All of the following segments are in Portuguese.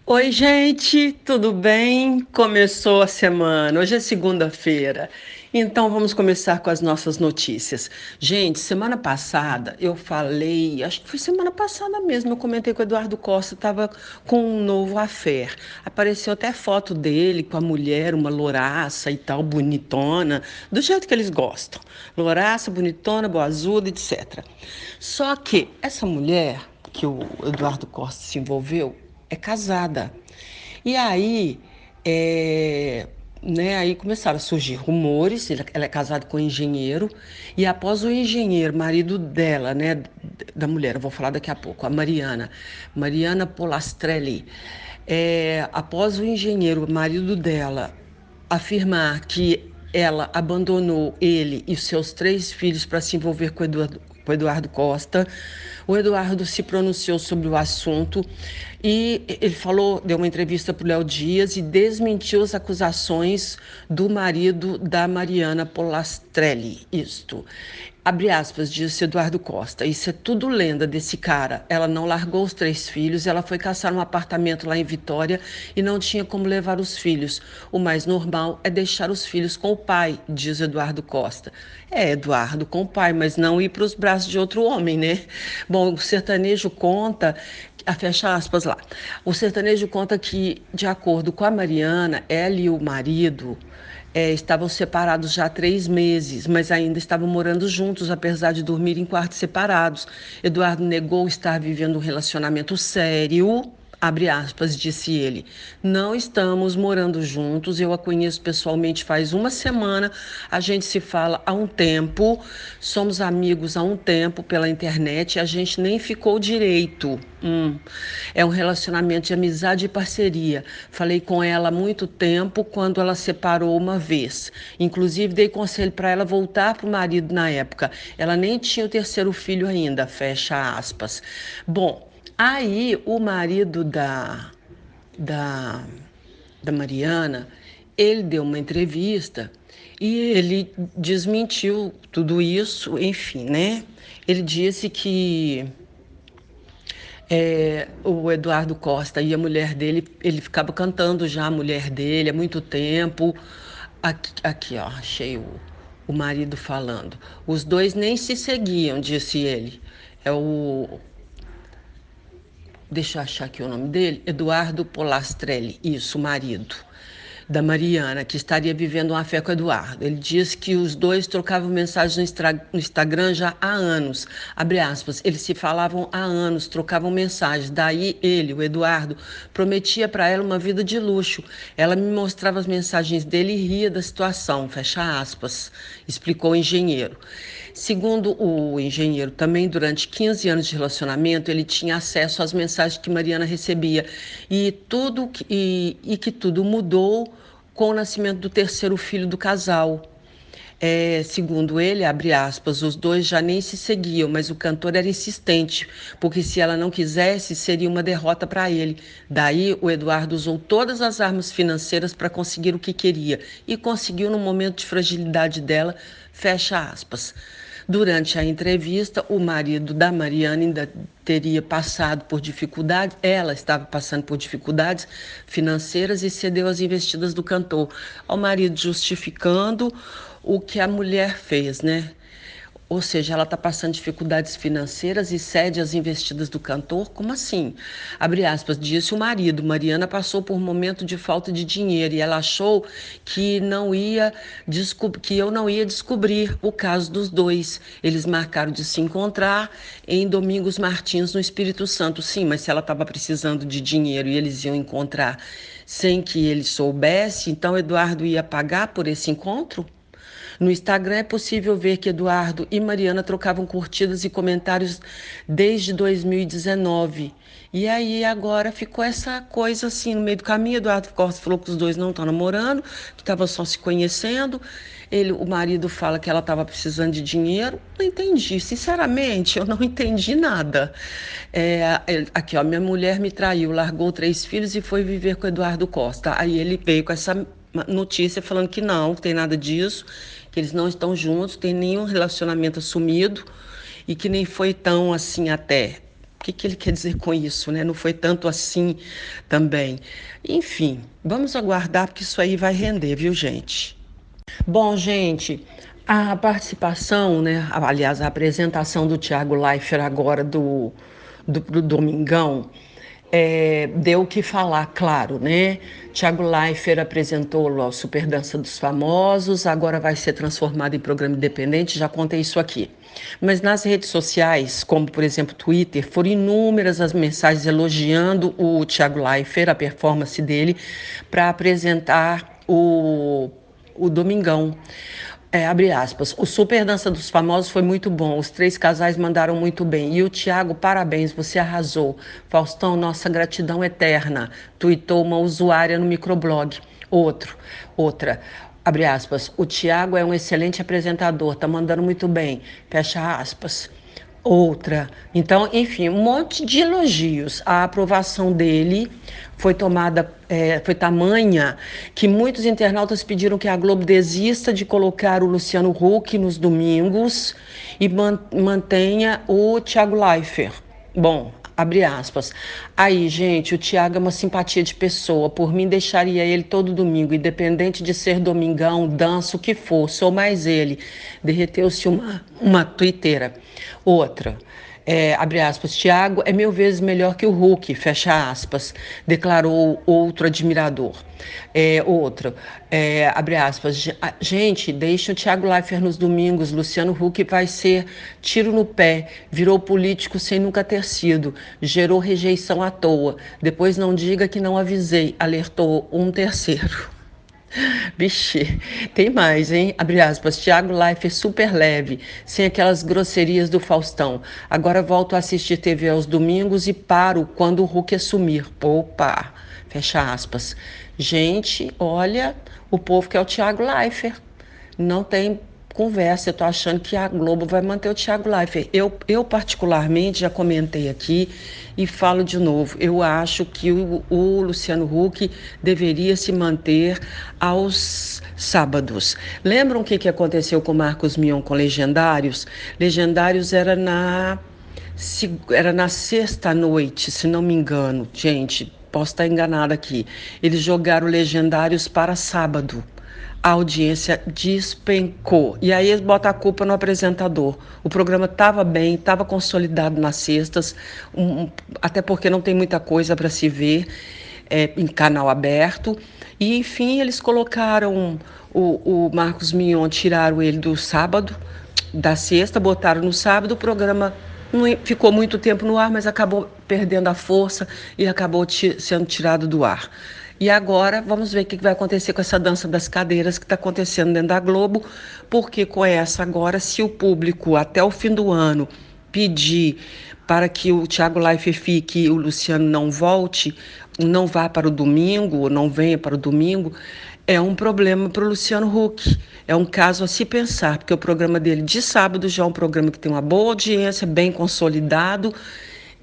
Oi, gente, tudo bem? Começou a semana. Hoje é segunda-feira. Então vamos começar com as nossas notícias. Gente, semana passada eu falei, acho que foi semana passada mesmo, eu comentei que o Eduardo Costa estava com um novo affair. Apareceu até foto dele com a mulher, uma louraça e tal, bonitona, do jeito que eles gostam. Louraça, bonitona, boazuda, etc. Só que essa mulher que o Eduardo Costa se envolveu é casada. E aí, aí começaram a surgir rumores. Ela é casada com um engenheiro, e após o engenheiro, marido dela, né, da mulher, eu vou falar daqui a pouco, a Mariana Polastrelli, após o engenheiro, marido dela, afirmar que ela abandonou ele e seus três filhos para se envolver com o Eduardo Costa. O Eduardo se pronunciou sobre o assunto e ele falou, deu uma entrevista para o Léo Dias e desmentiu as acusações do marido da Mariana Polastrelli. Isto, abre aspas, disse Eduardo Costa. Isso é tudo lenda desse cara. Ela não largou os três filhos, ela foi caçar um apartamento lá em Vitória e não tinha como levar os filhos. O mais normal é deixar os filhos com o pai, diz Eduardo Costa. É, Eduardo, com o pai, mas não ir para os braços de outro homem, né? Bom, o sertanejo conta, fecha aspas lá. O sertanejo conta que, de acordo com a Mariana, ela e o marido estavam separados já há 3 meses, mas ainda estavam morando juntos, apesar de dormir em quartos separados. Eduardo negou estar vivendo um relacionamento sério. Abre aspas, disse ele. Não estamos morando juntos, eu a conheço pessoalmente faz uma semana, a gente se fala há um tempo, somos amigos há um tempo pela internet, a gente nem ficou direito. É um relacionamento de amizade e parceria. Falei com ela há muito tempo, quando ela separou uma vez. Inclusive, dei conselho para ela voltar para o marido na época. Ela nem tinha o terceiro filho ainda, fecha aspas. Bom, aí o marido da, da Mariana, ele deu uma entrevista e ele desmentiu tudo isso, enfim, né? Ele disse que o Eduardo Costa e a mulher dele, ele ficava cantando já a mulher dele há muito tempo. Aqui, ó, achei o marido falando. Os dois nem se seguiam, disse ele. É o. Deixa eu achar aqui o nome dele. Eduardo Polastrelli, isso, o marido da Mariana, que estaria vivendo uma fé com o Eduardo. Ele diz que os dois trocavam mensagens no Instagram já há anos. Abre aspas, eles se falavam há anos, trocavam mensagens. Daí ele, o Eduardo, prometia para ela uma vida de luxo. Ela me mostrava as mensagens dele e ria da situação, fecha aspas, explicou o engenheiro. Segundo o engenheiro, também durante 15 anos de relacionamento, ele tinha acesso às mensagens que Mariana recebia e que tudo mudou com o nascimento do terceiro filho do casal. Segundo ele, abre aspas, os dois já nem se seguiam, mas o cantor era insistente, porque se ela não quisesse, seria uma derrota para ele. Daí, o Eduardo usou todas as armas financeiras para conseguir o que queria, e conseguiu no momento de fragilidade dela, fecha aspas. Durante a entrevista, o marido da Mariana ainda teria passado por dificuldades, ela estava passando por dificuldades financeiras e cedeu às investidas do cantor. Ao marido justificando o que a mulher fez, né? Ou seja, ela está passando dificuldades financeiras e cede às investidas do cantor? Como assim? Abre aspas, disse o marido. Mariana passou por um momento de falta de dinheiro e ela achou que eu não ia descobrir o caso dos dois. Eles marcaram de se encontrar em Domingos Martins, no Espírito Santo. Sim, mas se ela estava precisando de dinheiro e eles iam encontrar sem que ele soubesse, então Eduardo ia pagar por esse encontro? No Instagram é possível ver que Eduardo e Mariana trocavam curtidas e comentários desde 2019. E aí agora ficou essa coisa assim no meio do caminho. Eduardo Costa falou que os dois não estão namorando, que estavam só se conhecendo. O marido fala que ela estava precisando de dinheiro. Não entendi, sinceramente, eu não entendi nada. Aqui, ó, minha mulher me traiu, largou 3 filhos e foi viver com Eduardo Costa. Aí ele veio com essa notícia falando que não tem nada disso, que eles não estão juntos, tem nenhum relacionamento assumido e que nem foi tão assim até. que ele quer dizer com isso, né? Não foi tanto assim também. Enfim, vamos aguardar, porque isso aí vai render, viu, gente? Bom, gente, a participação, né? Aliás, a apresentação do Thiago Leifert agora do Domingão deu o que falar, claro, né? Thiago Leifert apresentou lá o Super Dança dos Famosos, agora vai ser transformado em programa independente, já contei isso aqui. Mas nas redes sociais, como por exemplo Twitter, foram inúmeras as mensagens elogiando o Thiago Leifert, a performance dele, para apresentar o Domingão. Abre aspas, o Super Dança dos Famosos foi muito bom, os 3 casais mandaram muito bem. E o Thiago, parabéns, você arrasou. Faustão, nossa gratidão eterna, tuitou uma usuária no microblog. Outra, abre aspas, o Thiago é um excelente apresentador, tá mandando muito bem, fecha aspas. Outra. Então, enfim, um monte de elogios. A aprovação dele foi tamanha que muitos internautas pediram que a Globo desista de colocar o Luciano Huck nos domingos e mantenha o Thiago Leifert. Bom, abre aspas. Aí, gente, o Thiago é uma simpatia de pessoa. Por mim, deixaria ele todo domingo, independente de ser domingão, dança, o que for. Sou mais ele. Derreteu-se uma tuiteira. Outra. Abre aspas, Thiago é 1000 vezes melhor que o Huck, fecha aspas, declarou outro admirador. Abre aspas, gente, deixa o Thiago Leifert nos domingos, Luciano Huck vai ser tiro no pé, virou político sem nunca ter sido, gerou rejeição à toa, depois não diga que não avisei, alertou um terceiro. Vixe, tem mais, hein? Abre aspas, Thiago Leifert super leve, sem aquelas grosserias do Faustão. Agora volto a assistir TV aos domingos e paro quando o Huck assumir. Opa, fecha aspas. Gente, olha, o povo quer o Thiago Leifert. Não tem conversa, eu tô achando que a Globo vai manter o Thiago Leifert. Eu particularmente já comentei aqui e falo de novo, eu acho que o Luciano Huck deveria se manter aos sábados. Lembram o que aconteceu com o Marcos Mion com Legendários? Legendários era na sexta noite, se não me engano. Gente, posso estar enganada aqui. Eles jogaram Legendários para sábado. A audiência despencou. E aí eles botam a culpa no apresentador. O programa estava bem, estava consolidado nas sextas, até porque não tem muita coisa para se ver em canal aberto. E, enfim, eles colocaram o Marcos Mion, tiraram ele do sábado, da sexta, botaram no sábado, o programa não ficou muito tempo no ar, mas acabou perdendo a força e acabou sendo tirado do ar. E agora vamos ver o que vai acontecer com essa dança das cadeiras que está acontecendo dentro da Globo, porque com essa agora, se o público até o fim do ano pedir para que o Thiago Leifert fique e o Luciano não volte, não vá para o domingo, ou não venha para o domingo, é um problema para o Luciano Huck. É um caso a se pensar, porque o programa dele de sábado já é um programa que tem uma boa audiência, bem consolidado,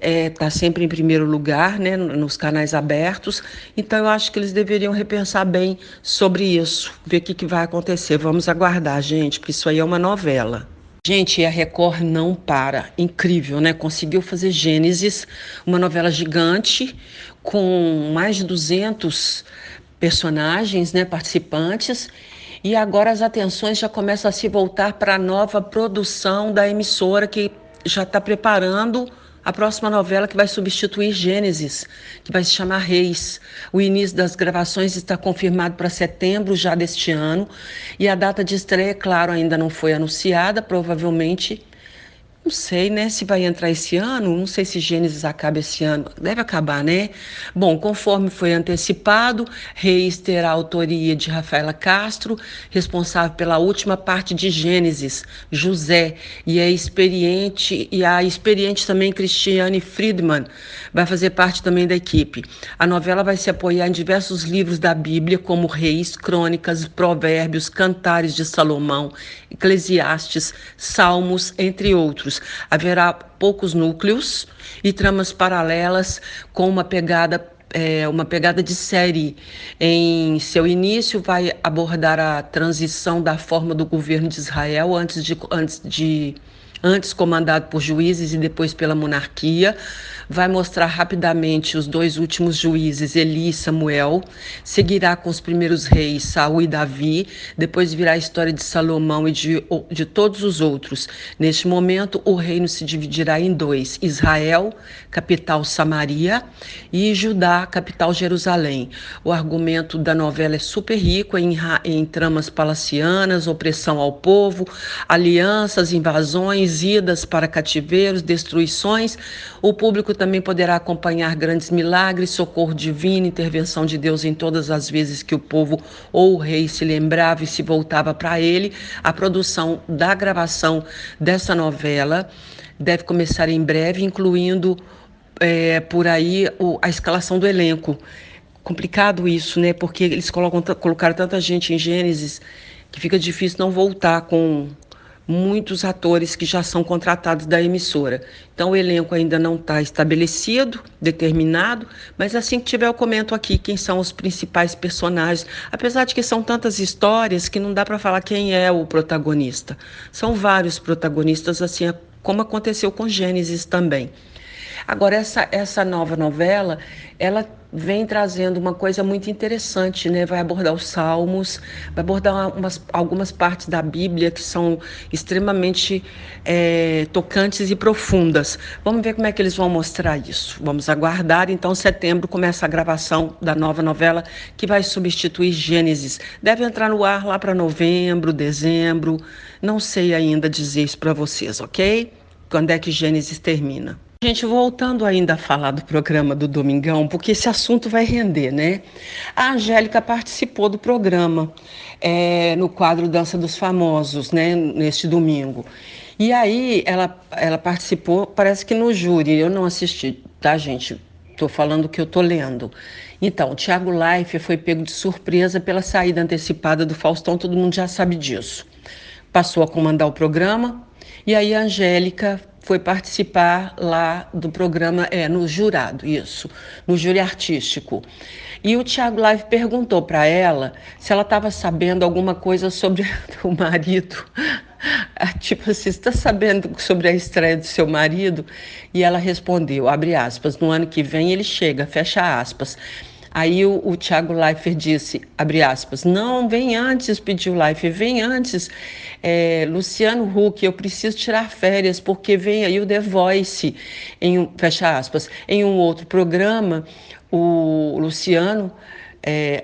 está sempre em primeiro lugar, né, nos canais abertos. Então eu acho que eles deveriam repensar bem sobre isso, ver o que vai acontecer. Vamos aguardar, gente, porque isso aí é uma novela. Gente, a Record não para. Incrível, né? Conseguiu fazer Gênesis, uma novela gigante com mais de 200 personagens, né, participantes. E agora as atenções já começam a se voltar para a nova produção da emissora que já está preparando a próxima novela que vai substituir Gênesis, que vai se chamar Reis. O início das gravações está confirmado para setembro já deste ano. E a data de estreia, claro, ainda não foi anunciada, provavelmente. Não sei, né, se vai entrar esse ano, não sei se Gênesis acaba esse ano, deve acabar, né? Bom, conforme foi antecipado, Reis terá a autoria de Rafaela Castro, responsável pela última parte de Gênesis, José, e a experiente também Cristiane Friedman vai fazer parte também da equipe. A novela vai se apoiar em diversos livros da Bíblia, como Reis, Crônicas, Provérbios, Cantares de Salomão, Eclesiastes, Salmos, entre outros. Haverá poucos núcleos e tramas paralelas com uma pegada de série. Em seu início, vai abordar a transição da forma do governo de Israel antes de antes comandado por juízes e depois pela monarquia. Vai mostrar rapidamente os dois últimos juízes, Eli e Samuel, seguirá com os primeiros reis, Saul e Davi, depois virá a história de Salomão e de todos os outros. Neste momento, o reino se dividirá em dois: Israel, capital Samaria, e Judá, capital Jerusalém. O argumento da novela é super rico em tramas palacianas, opressão ao povo, alianças, invasões, idas para cativeiros, destruições. O público também poderá acompanhar grandes milagres, socorro divino, intervenção de Deus em todas as vezes que o povo ou o rei se lembrava e se voltava para ele. A produção da gravação dessa novela deve começar em breve, incluindo por aí a escalação do elenco. Complicado isso, né? Porque eles colocaram tanta gente em Gênesis que fica difícil não voltar com muitos atores que já são contratados da emissora. Então o elenco ainda não está estabelecido, determinado, mas assim que tiver eu comento aqui quem são os principais personagens, apesar de que são tantas histórias que não dá para falar quem é o protagonista. São vários protagonistas, assim como aconteceu com Gênesis também. Agora, essa nova novela, ela vem trazendo uma coisa muito interessante, né? Vai abordar os Salmos, vai abordar algumas partes da Bíblia que são extremamente tocantes e profundas. Vamos ver como é que eles vão mostrar isso. Vamos aguardar. Então, em setembro começa a gravação da nova novela que vai substituir Gênesis. Deve entrar no ar lá para novembro, dezembro. Não sei ainda dizer isso para vocês, ok? Quando é que Gênesis termina? Gente, voltando ainda a falar do programa do Domingão, porque esse assunto vai render, né? A Angélica participou do programa no quadro Dança dos Famosos, né? Neste domingo. E aí ela participou, parece que no júri, eu não assisti, tá, gente? Estou falando o que eu estou lendo. Então, o Thiago Leifert foi pego de surpresa pela saída antecipada do Faustão, todo mundo já sabe disso. Passou a comandar o programa, e aí a Angélica foi participar lá do programa, no jurado, isso, no júri artístico. E o Thiago Leifert perguntou para ela se ela estava sabendo alguma coisa sobre o marido. Tipo assim, você está sabendo sobre a estreia do seu marido? E ela respondeu, abre aspas, no ano que vem ele chega, fecha aspas. Aí o Thiago Leifert disse, abre aspas, não, vem antes, pediu Leifert, vem antes, Luciano Huck, eu preciso tirar férias, porque vem aí o The Voice, fecha aspas, em um outro programa, o Luciano,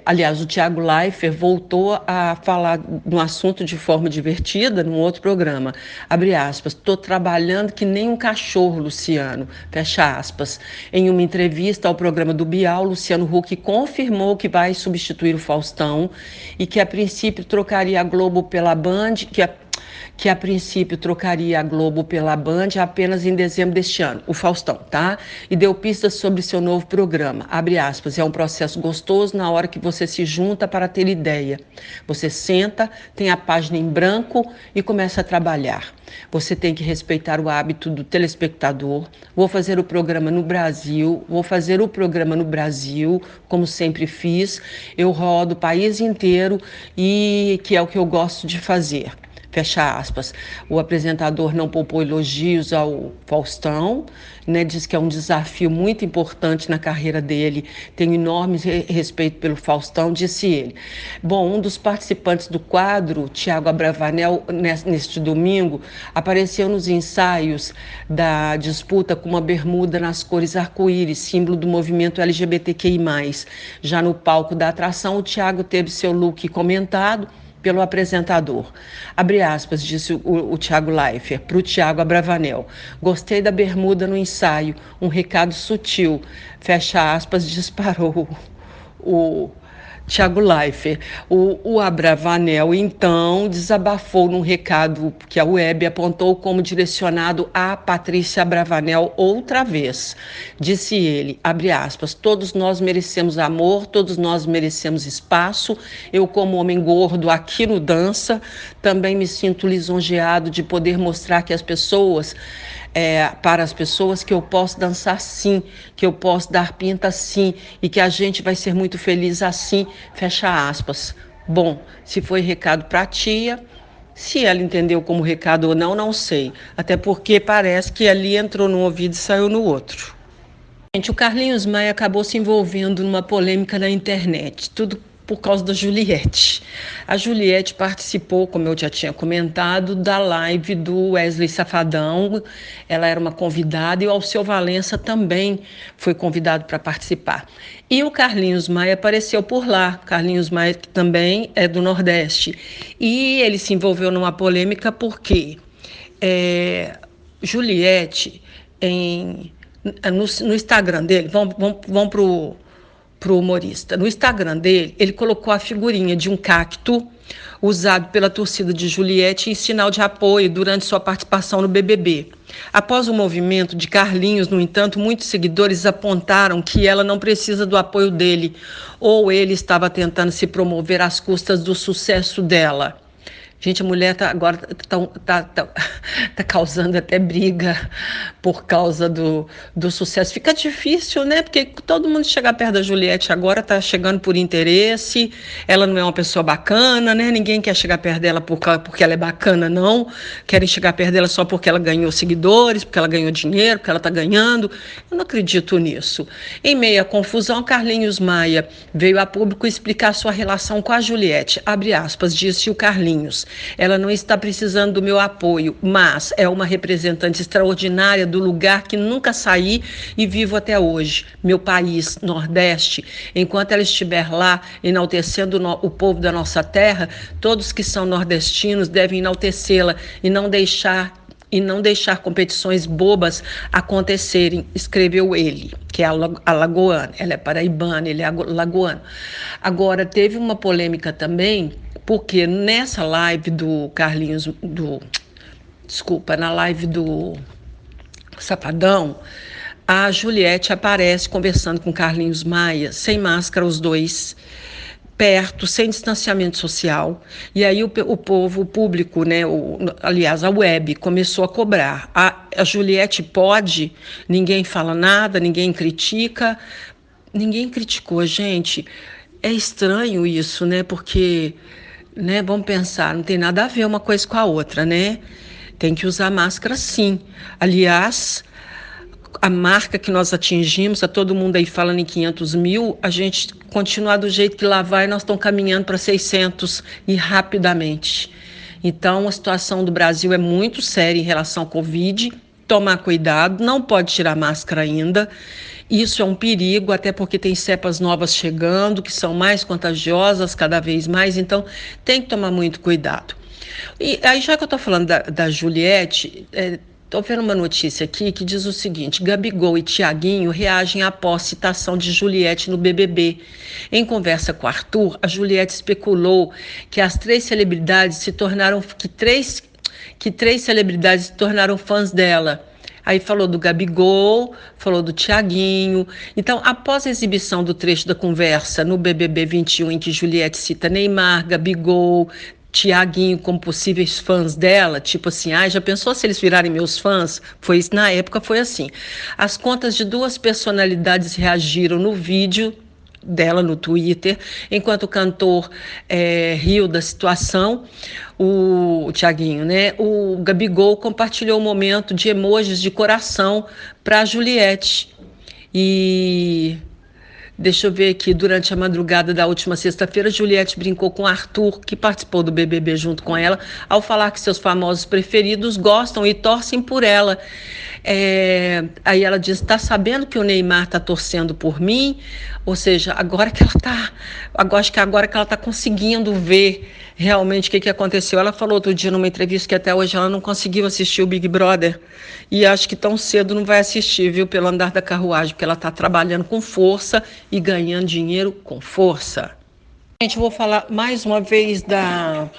aliás, o Thiago Leifert voltou a falar no assunto de forma divertida num outro programa. Abre aspas, estou trabalhando que nem um cachorro, Luciano. Fecha aspas. Em uma entrevista ao programa do Bial, Luciano Huck confirmou que vai substituir o Faustão e que a princípio trocaria a Globo pela Band, que a princípio trocaria a Globo pela Band apenas em dezembro deste ano, o Faustão, tá? E deu pistas sobre seu novo programa, abre aspas, é um processo gostoso na hora que você se junta para ter ideia. Você senta, tem a página em branco e começa a trabalhar. Você tem que respeitar o hábito do telespectador. Vou fazer o programa no Brasil, como sempre fiz. Eu rodo o país inteiro e que é o que eu gosto de fazer. Fecha aspas. O apresentador não poupou elogios ao Faustão, né? Diz que é um desafio muito importante na carreira dele, tem enorme respeito pelo Faustão, disse ele. Bom, um dos participantes do quadro, Thiago Abravanel, neste domingo, apareceu nos ensaios da disputa com uma bermuda nas cores arco-íris, símbolo do movimento LGBTQI+. Já no palco da atração, o Thiago teve seu look comentado pelo apresentador. Abre aspas, disse o Thiago Leifert para o Thiago Abravanel. Gostei da bermuda no ensaio, um recado sutil. Fecha aspas, disparou o Thiago Leifert. O Abravanel, então, desabafou num recado que a web apontou como direcionado a Patrícia Abravanel outra vez. Disse ele, abre aspas, todos nós merecemos amor, todos nós merecemos espaço. Eu, como homem gordo aqui no Dança, também me sinto lisonjeado de poder mostrar que as pessoas... para as pessoas que eu posso dançar sim, que eu posso dar pinta sim e que a gente vai ser muito feliz assim, fecha aspas. Bom, se foi recado para a tia, Se ela entendeu como recado ou não, não sei. Até porque parece que ali entrou num ouvido e saiu no outro. Gente, o Carlinhos Maia acabou se envolvendo numa polêmica na internet, tudo por causa da Juliette. A Juliette participou, como eu já tinha comentado, da live do Wesley Safadão. Ela era uma convidada e o Alceu Valença também foi convidado para participar. E o Carlinhos Maia apareceu por lá. Carlinhos Maia, que também é do Nordeste. E ele se envolveu numa polêmica porque Juliette, no Instagram dele, vamos para o humorista. No Instagram dele, ele colocou a figurinha de um cacto usado pela torcida de Juliette em sinal de apoio durante sua participação no BBB. Após o movimento de Carlinhos, no entanto, muitos seguidores apontaram que ela não precisa do apoio dele, ou ele estava tentando se promover às custas do sucesso dela. Gente, a mulher agora tá causando até briga por causa do sucesso. Fica difícil, né? Porque todo mundo chegar perto da Juliette agora tá chegando por interesse. Ela não é uma pessoa bacana, né? Ninguém quer chegar perto dela porque ela é bacana, não. Querem chegar perto dela só porque ela ganhou seguidores, porque ela ganhou dinheiro, porque ela tá ganhando. Eu não acredito nisso. Em meio à confusão, Carlinhos Maia veio a público explicar sua relação com a Juliette. Abre aspas, disse o Carlinhos. Ela não está precisando do meu apoio, mas é uma representante extraordinária do lugar que nunca saí e vivo até hoje, meu país, Nordeste. Enquanto ela estiver lá, enaltecendo o povo da nossa terra, todos que são nordestinos devem enaltecê-la e não deixar competições bobas acontecerem, escreveu ele, que é alagoano. Ela é paraibana, ele é alagoano. Agora, teve uma polêmica também, porque nessa live do Carlinhos, na live do Safadão, a Juliette aparece conversando com Carlinhos Maia, sem máscara, os dois, perto, sem distanciamento social. E aí o público, né, aliás, a web, começou a cobrar. A Juliette pode, ninguém fala nada, ninguém critica. Ninguém criticou, gente. É estranho isso, né? Porque, né, vamos pensar, não tem nada a ver uma coisa com a outra, né? Tem que usar máscara, sim. Aliás, a marca que nós atingimos, a todo mundo aí falando em 500 mil, a gente continuar do jeito que lá vai, nós estamos caminhando para 600 e rapidamente. Então, a situação do Brasil é muito séria em relação ao Covid. Tomar cuidado, não pode tirar máscara ainda. Isso é um perigo, até porque tem cepas novas chegando, que são mais contagiosas cada vez mais, então tem que tomar muito cuidado. E aí, já que eu estou falando da Juliette, estou vendo uma notícia aqui que diz o seguinte: Gabigol e Thiaguinho reagem após citação de Juliette no BBB. Em conversa com Arthur, a Juliette especulou que as três celebridades se tornaram que três celebridades se tornaram fãs dela. Aí falou do Gabigol, falou do Thiaguinho. Então, após a exibição do trecho da conversa no BBB 21, em que Juliette cita Neymar, Gabigol, Thiaguinho como possíveis fãs dela, tipo assim, já pensou se eles virarem meus fãs? Na época foi assim. As contas de duas personalidades reagiram no vídeo dela no Twitter, enquanto o cantor riu da situação, o Thiaguinho, né? O Gabigol compartilhou um momento de emojis de coração para a Juliette. E deixa eu ver aqui, durante a madrugada da última sexta-feira, Juliette brincou com Arthur, que participou do BBB junto com ela, ao falar que seus famosos preferidos gostam e torcem por ela. Aí ela diz, tá sabendo que o Neymar tá torcendo por mim? Ou seja, acho que agora que ela tá conseguindo ver realmente o que aconteceu. Ela falou outro dia numa entrevista que até hoje ela não conseguiu assistir o Big Brother, e acho que tão cedo não vai assistir, viu, pelo andar da carruagem, porque ela tá trabalhando com força e ganhando dinheiro com força. Gente, eu vou falar mais uma vez da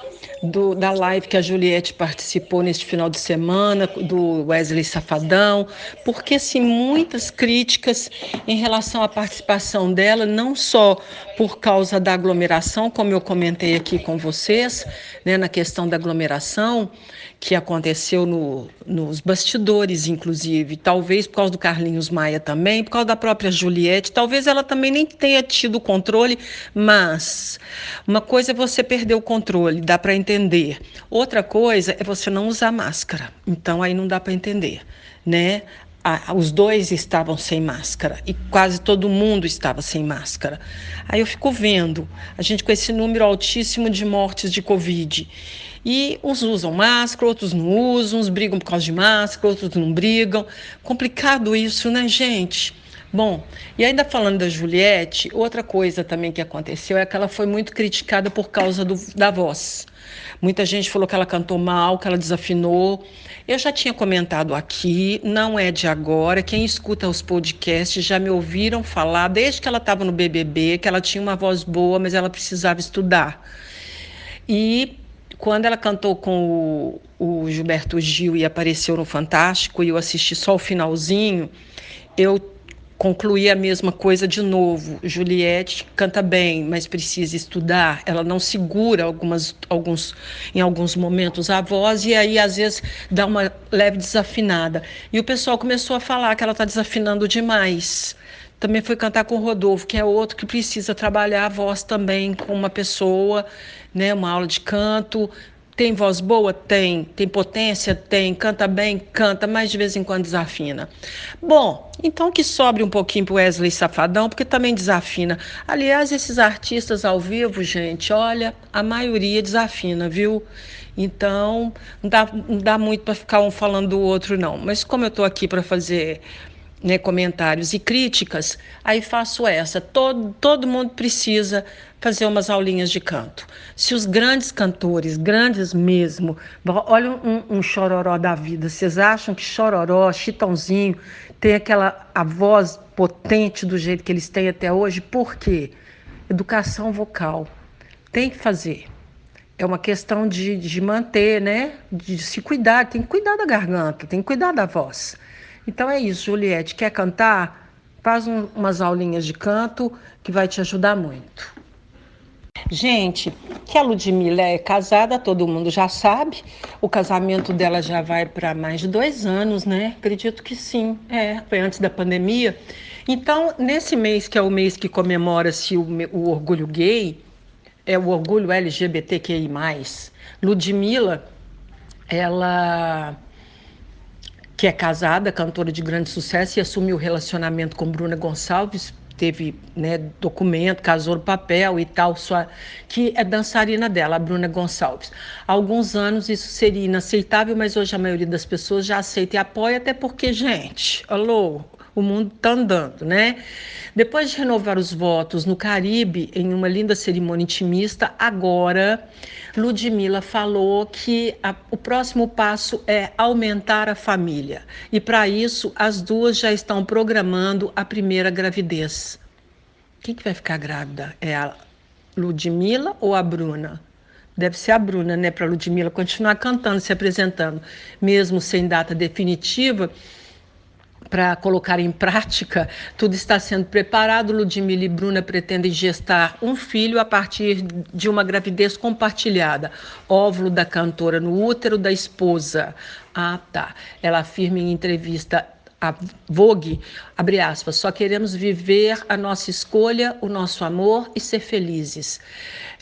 live que a Juliette participou neste final de semana, do Wesley Safadão, porque assim, muitas críticas em relação à participação dela, não só por causa da aglomeração, como eu comentei aqui com vocês, né, na questão da aglomeração, que aconteceu nos bastidores, inclusive, talvez por causa do Carlinhos Maia também, por causa da própria Juliette, talvez ela também nem tenha tido controle, mas voz. Uma coisa é você perder o controle, dá para entender. Outra coisa é você não usar máscara. Então aí não dá para entender, né? Os dois estavam sem máscara e quase todo mundo estava sem máscara. Aí eu fico vendo a gente com esse número altíssimo de mortes de Covid. E uns usam máscara, outros não usam, uns brigam por causa de máscara, outros não brigam. Complicado isso, né, gente? Bom, e ainda falando da Juliette, outra coisa também que aconteceu é que ela foi muito criticada por causa da voz. Muita gente falou que ela cantou mal, que ela desafinou. Eu já tinha comentado aqui, não é de agora. Quem escuta os podcasts já me ouviram falar, desde que ela estava no BBB, que ela tinha uma voz boa, mas ela precisava estudar. E quando ela cantou com o Gilberto Gil e apareceu no Fantástico, e eu assisti só o finalzinho, eu concluí a mesma coisa de novo. Juliette canta bem, mas precisa estudar. Ela não segura em alguns momentos a voz e aí às vezes dá uma leve desafinada. E o pessoal começou a falar que ela está desafinando demais. Também foi cantar com o Rodolfo, que é outro que precisa trabalhar a voz também com uma pessoa, né, uma aula de canto. Tem voz boa? Tem. Tem potência? Tem. Canta bem? Canta, mas de vez em quando desafina. Bom, então que sobre um pouquinho pro Wesley Safadão, porque também desafina. Aliás, esses artistas ao vivo, gente, olha, a maioria desafina, viu? Então, não dá muito para ficar um falando do outro, não. Mas como eu estou aqui para fazer, né, comentários e críticas, aí faço essa. Todo mundo precisa fazer umas aulinhas de canto. Se os grandes cantores, grandes mesmo, olha um Chororó da vida, vocês acham que Chororó, Chitãozinho, tem a voz potente do jeito que eles têm até hoje? Por quê? Educação vocal. Tem que fazer. É uma questão de manter, né? De se cuidar, tem que cuidar da garganta, tem que cuidar da voz. Então é isso, Juliette, quer cantar? Faz umas aulinhas de canto que vai te ajudar muito. Gente, que a Ludmilla é casada, todo mundo já sabe. O casamento dela já vai para mais de 2 anos, né? Acredito que sim. Foi antes da pandemia. Então, nesse mês, que é o mês que comemora-se o orgulho gay, é o orgulho LGBTQI+, Ludmilla, ela, que é casada, cantora de grande sucesso, e assumiu o relacionamento com Bruna Gonçalves, teve, né, documento, casou no papel e tal, que é dançarina dela, a Bruna Gonçalves. Há alguns anos isso seria inaceitável, mas hoje a maioria das pessoas já aceita e apoia, até porque, gente, alô, o mundo está andando, né? Depois de renovar os votos no Caribe, em uma linda cerimônia intimista, agora Ludmilla falou que o próximo passo é aumentar a família. E para isso, as duas já estão programando a primeira gravidez. Quem que vai ficar grávida? É a Ludmilla ou a Bruna? Deve ser a Bruna, né? Para a Ludmilla continuar cantando, se apresentando, mesmo sem data definitiva. Para colocar em prática, tudo está sendo preparado. Ludmilla e Bruna pretendem gestar um filho a partir de uma gravidez compartilhada. Óvulo da cantora no útero da esposa. Ah, tá. Ela afirma em entrevista à Vogue, abre aspas, só queremos viver a nossa escolha, o nosso amor e ser felizes.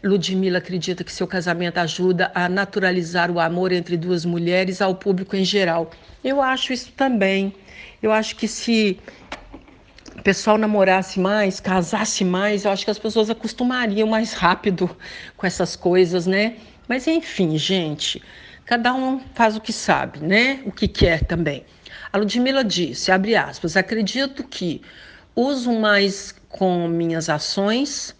Ludmilla acredita que seu casamento ajuda a naturalizar o amor entre duas mulheres ao público em geral. Eu acho isso também. Eu acho que se o pessoal namorasse mais, casasse mais, eu acho que as pessoas acostumariam mais rápido com essas coisas, né? Mas enfim, gente, cada um faz o que sabe, né? O que quer também. A Ludmilla disse, abre aspas, acredito que uso mais com minhas ações,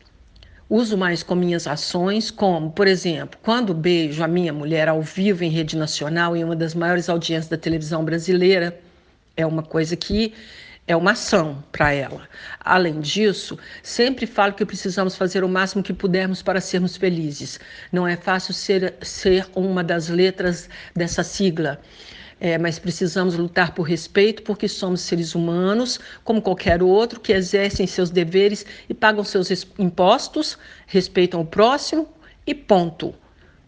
como, por exemplo, quando beijo a minha mulher ao vivo em rede nacional, em uma das maiores audiências da televisão brasileira, é uma coisa que é uma ação para ela. Além disso, sempre falo que precisamos fazer o máximo que pudermos para sermos felizes. Não é fácil ser uma das letras dessa sigla, mas precisamos lutar por respeito, porque somos seres humanos, como qualquer outro, que exercem seus deveres e pagam seus impostos, respeitam o próximo e ponto.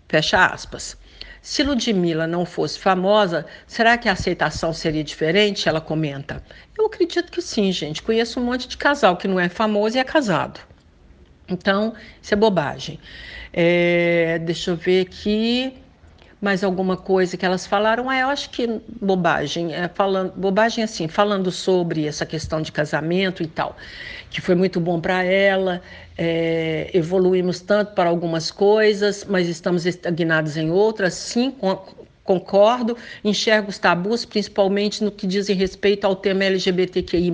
Fecha aspas. Se Ludmilla não fosse famosa, será que a aceitação seria diferente? Ela comenta. Eu acredito que sim, gente. Conheço um monte de casal que não é famoso e é casado. Então, isso é bobagem. Deixa eu ver aqui. Mais alguma coisa que elas falaram? Eu acho que bobagem. Bobagem assim, falando sobre essa questão de casamento e tal, que foi muito bom para ela. Evoluímos tanto para algumas coisas, mas estamos estagnados em outras. Sim, concordo. Enxergo os tabus, principalmente no que dizem respeito ao tema LGBTQI+,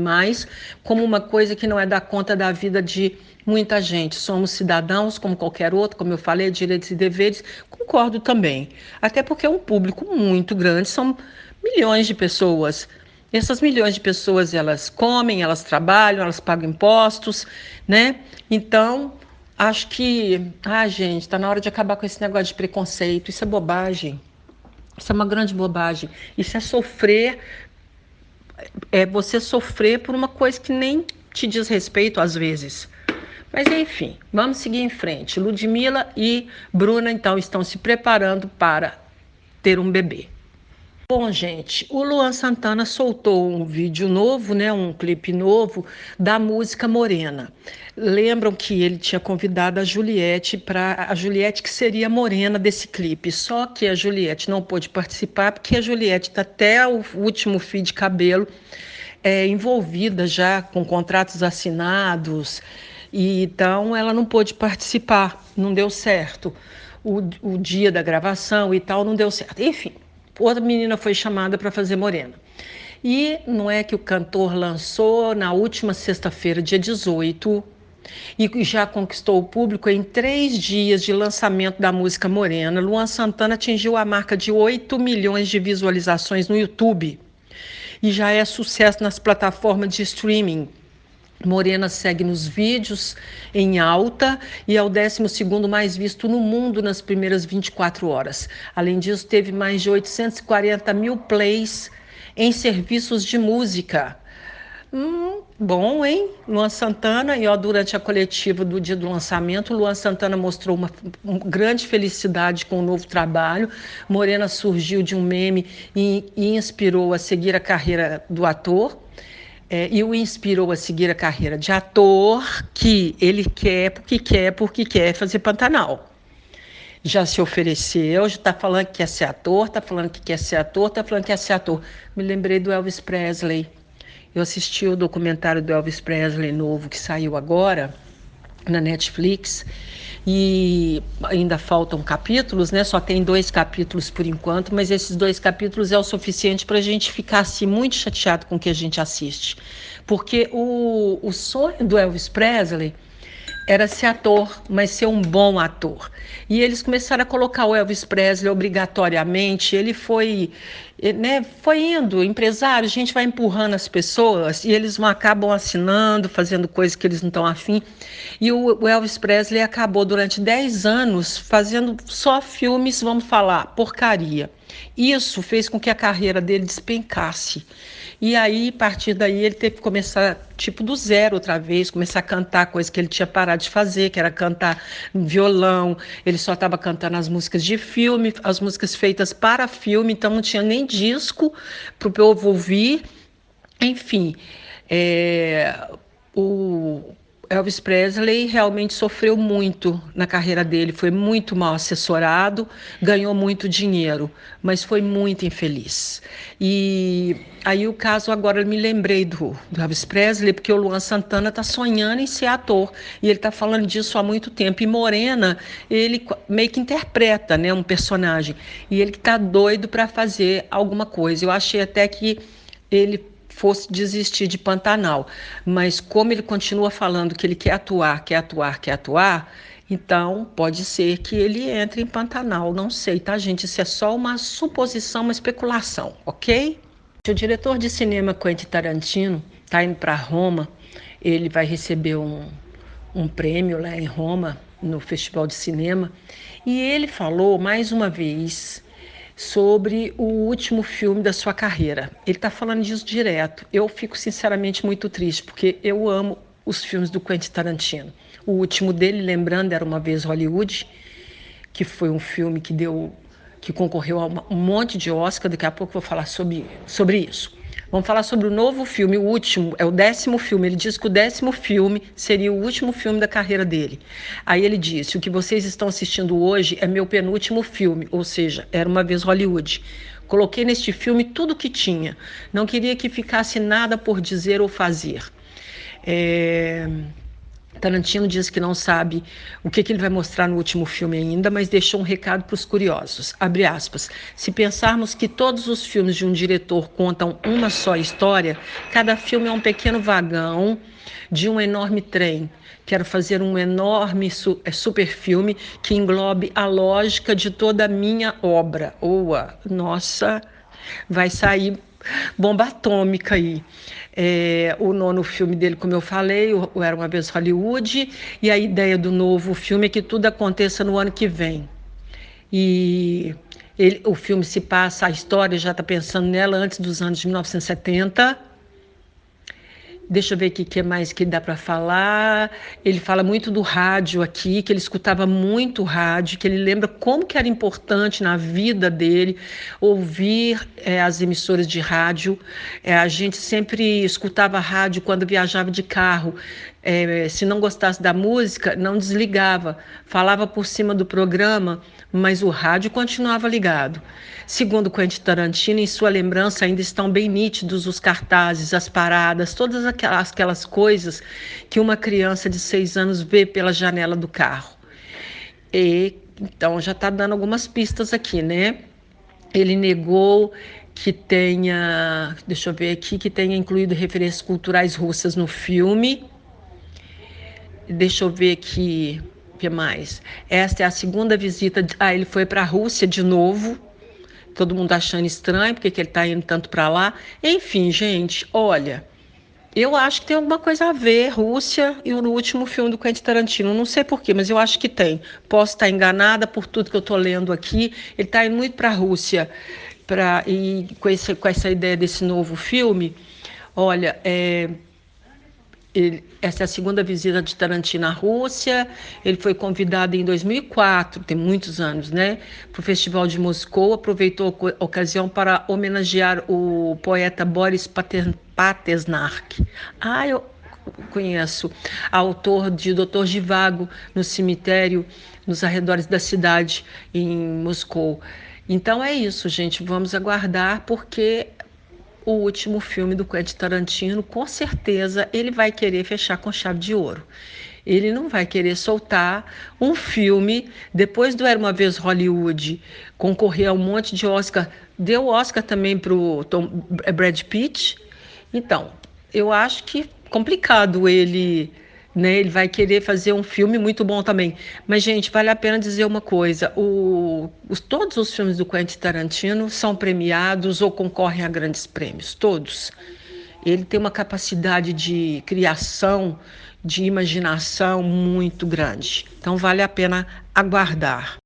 como uma coisa que não é da conta da vida de muita gente. Somos cidadãos como qualquer outro, como eu falei, direitos e deveres. Concordo também. Até porque é um público muito grande, são milhões de pessoas. Essas milhões de pessoas, elas comem, elas trabalham, elas pagam impostos, né? Então, acho que, gente, está na hora de acabar com esse negócio de preconceito. Isso é bobagem. Isso é uma grande bobagem. Isso é sofrer, é você sofrer por uma coisa que nem te diz respeito às vezes. Mas enfim, vamos seguir em frente. Ludmilla e Bruna então estão se preparando para ter um bebê. Bom, gente, o Luan Santana soltou um vídeo novo, né, um clipe novo da música Morena. Lembram que ele tinha convidado a Juliette que seria a morena desse clipe. Só que a Juliette não pôde participar porque a Juliette está até o último fio de cabelo envolvida já com contratos assinados. E então ela não pôde participar, não deu certo. O dia da gravação e tal não deu certo. Enfim, outra menina foi chamada para fazer Morena. E não é que o cantor lançou na última sexta-feira, dia 18, e já conquistou o público em 3 dias de lançamento da música Morena. Luan Santana atingiu a marca de 8 milhões de visualizações no YouTube e já é sucesso nas plataformas de streaming. Morena segue nos vídeos em alta e é o 12º mais visto no mundo nas primeiras 24 horas. Além disso, teve mais de 840 mil plays em serviços de música. Bom, hein? Luan Santana, durante a coletiva do dia do lançamento, Luan Santana mostrou uma grande felicidade com o novo trabalho. Morena surgiu de um meme e inspirou a seguir a carreira do ator. E o inspirou a seguir a carreira de ator que ele porque quer fazer Pantanal. Já se ofereceu, já está falando que quer ser ator, está falando que quer ser ator, está falando que quer ser ator. Me lembrei do Elvis Presley. Eu assisti o documentário do Elvis Presley novo que saiu agora na Netflix e ainda faltam capítulos, né? Só tem 2 capítulos por enquanto, mas esses 2 capítulos é o suficiente para a gente ficar assim, muito chateado com o que a gente assiste. Porque o sonho do Elvis Presley era ser ator, mas ser um bom ator. E eles começaram a colocar o Elvis Presley obrigatoriamente. Ele foi, né, foi indo, empresário, a gente vai empurrando as pessoas e eles acabam assinando, fazendo coisas que eles não estão afim. E o Elvis Presley acabou durante 10 anos fazendo só filmes, vamos falar, porcaria. Isso fez com que a carreira dele despencasse. E aí, a partir daí, ele teve que começar, tipo, do zero outra vez, começar a cantar coisa que ele tinha parado de fazer, que era cantar violão. Ele só estava cantando as músicas de filme, as músicas feitas para filme, então não tinha nem disco para o povo ouvir. Enfim, o Elvis Presley realmente sofreu muito na carreira dele, foi muito mal assessorado, ganhou muito dinheiro, mas foi muito infeliz. E aí o caso agora eu me lembrei do Elvis Presley, porque o Luan Santana está sonhando em ser ator, e ele está falando disso há muito tempo. E Morena, ele meio que interpreta, né, um personagem, e ele está doido para fazer alguma coisa. Eu achei até que ele fosse desistir de Pantanal, mas como ele continua falando que ele quer atuar, então pode ser que ele entre em Pantanal, não sei, tá, gente? Isso é só uma suposição, uma especulação, ok? O diretor de cinema Quentin Tarantino está indo para Roma, ele vai receber um prêmio lá em Roma, no Festival de Cinema, e ele falou mais uma vez sobre o último filme da sua carreira. Ele está falando disso direto. Eu fico sinceramente muito triste, porque eu amo os filmes do Quentin Tarantino. O último dele, lembrando, era Uma Vez Hollywood, que foi um filme que concorreu a um monte de Oscar. Daqui a pouco eu vou falar sobre isso. Vamos falar sobre o novo filme, o último, é o 10º filme. Ele diz que o 10º filme seria o último filme da carreira dele. Aí ele disse: o que vocês estão assistindo hoje é meu penúltimo filme, ou seja, Era Uma Vez Hollywood. Coloquei neste filme tudo o que tinha. Não queria que ficasse nada por dizer ou fazer. Tarantino diz que não sabe o que ele vai mostrar no último filme ainda, mas deixou um recado para os curiosos. Abre aspas. Se pensarmos que todos os filmes de um diretor contam uma só história, cada filme é um pequeno vagão de um enorme trem. Quero fazer um enorme super filme que englobe a lógica de toda a minha obra. Nossa, vai sair bomba atômica aí. O nono filme dele, como eu falei, o Era Uma Vez Hollywood, e a ideia do novo filme é que tudo aconteça no ano que vem. E o filme se passa, a história já está pensando nela antes dos anos de 1970. Deixa eu ver o que mais que dá para falar. Ele fala muito do rádio aqui, que ele escutava muito rádio, que ele lembra como que era importante na vida dele ouvir as emissoras de rádio. A gente sempre escutava rádio quando viajava de carro. Se não gostasse da música, não desligava. Falava por cima do programa, mas o rádio continuava ligado. Segundo Quentin Tarantino, em sua lembrança ainda estão bem nítidos os cartazes, as paradas, todas aquelas coisas que uma criança de 6 anos vê pela janela do carro. Então já está dando algumas pistas aqui, né? Ele negou que tenha, deixa eu ver aqui, que tenha incluído referências culturais russas no filme. Deixa eu ver aqui, o que mais? Esta é a segunda visita. Ele foi para a Rússia de novo. Todo mundo achando estranho, porque ele está indo tanto para lá. Enfim, gente, olha, eu acho que tem alguma coisa a ver, Rússia e o último filme do Quentin Tarantino. Não sei porquê, mas eu acho que tem. Posso estar enganada por tudo que eu estou lendo aqui. Ele está indo muito para a Rússia. E com essa ideia desse novo filme, olha, essa é a segunda visita de Tarantino à Rússia. Ele foi convidado em 2004, tem muitos anos, né, para o Festival de Moscou. Aproveitou a ocasião para homenagear o poeta Boris Pasternak. Eu conheço, autor de Doutor Zhivago, no cemitério, nos arredores da cidade, em Moscou. Então é isso, gente. Vamos aguardar, porque o último filme do Quentin Tarantino, com certeza, ele vai querer fechar com chave de ouro. Ele não vai querer soltar um filme, depois do Era Uma Vez Hollywood, concorrer a um monte de Oscar, deu Oscar também para o Brad Pitt. Então, eu acho que é complicado ele, né? Ele vai querer fazer um filme muito bom também. Mas, gente, vale a pena dizer uma coisa: todos os filmes do Quentin Tarantino são premiados ou concorrem a grandes prêmios, todos. Ele tem uma capacidade de criação, de imaginação muito grande. Então, vale a pena aguardar.